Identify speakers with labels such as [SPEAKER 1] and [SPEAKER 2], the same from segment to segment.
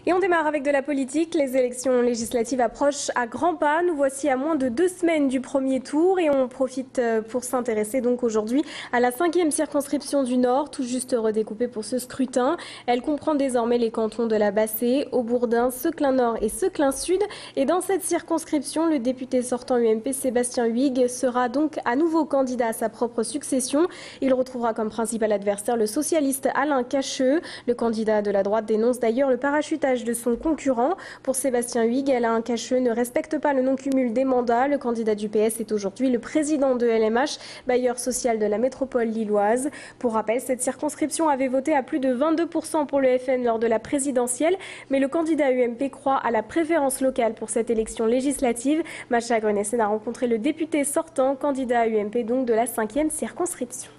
[SPEAKER 1] Et on démarre avec de la politique. Les élections législatives approchent à grands pas. Nous voici à moins de 2 semaines du premier tour et on profite pour s'intéresser donc aujourd'hui à la 5e circonscription du Nord, tout juste redécoupée pour ce scrutin. Elle comprend désormais les cantons de la Bassée, Aubourdin, Seclin-Nord et Seclin-Sud. Et dans cette circonscription, le député sortant UMP Sébastien Huyghe sera donc à nouveau candidat à sa propre succession. Il retrouvera comme principal adversaire le socialiste Alain Cacheux. Le candidat de la droite dénonce d'ailleurs le parachutage de son concurrent. Pour Sébastien Huyghe, Alain Cacheux ne respecte pas le non-cumul des mandats. Le candidat du PS est aujourd'hui le président de LMH, bailleur social de la métropole lilloise. Pour rappel, cette circonscription avait voté à plus de 22% pour le FN lors de la présidentielle, mais le candidat UMP croit à la préférence locale pour cette élection législative. Macha Grenessen a rencontré le député sortant, candidat UMP donc de la 5e circonscription.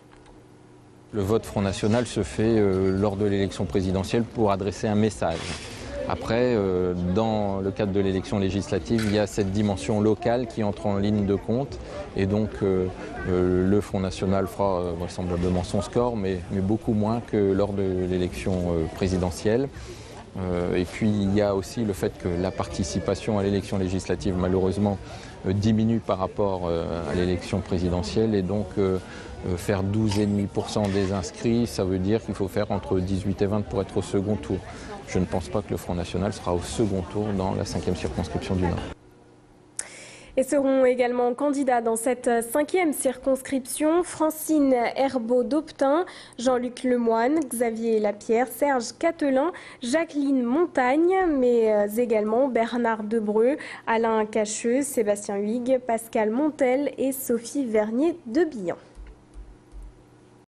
[SPEAKER 2] Le vote Front National se fait lors de l'élection présidentielle pour adresser un message. Après, dans le cadre de l'élection législative, il y a cette dimension locale qui entre en ligne de compte. Et donc, le Front National fera vraisemblablement son score, mais beaucoup moins que lors de l'élection présidentielle. Et puis, il y a aussi le fait que la participation à l'élection législative, malheureusement, diminue par rapport à l'élection présidentielle. Et donc, faire 12,5% des inscrits, ça veut dire qu'il faut faire entre 18 et 20 pour être au second tour. Je ne pense pas que le Front National sera au second tour dans la 5e circonscription du Nord.
[SPEAKER 1] Et seront également candidats dans cette 5e circonscription Francine Herbeau-Doptin, Jean-Luc Lemoine, Xavier Lapierre, Serge Catelin, Jacqueline Montagne, mais également Bernard Debreu, Alain Cacheux, Sébastien Huyghe, Pascal Montel et Sophie Vernier de Bihan.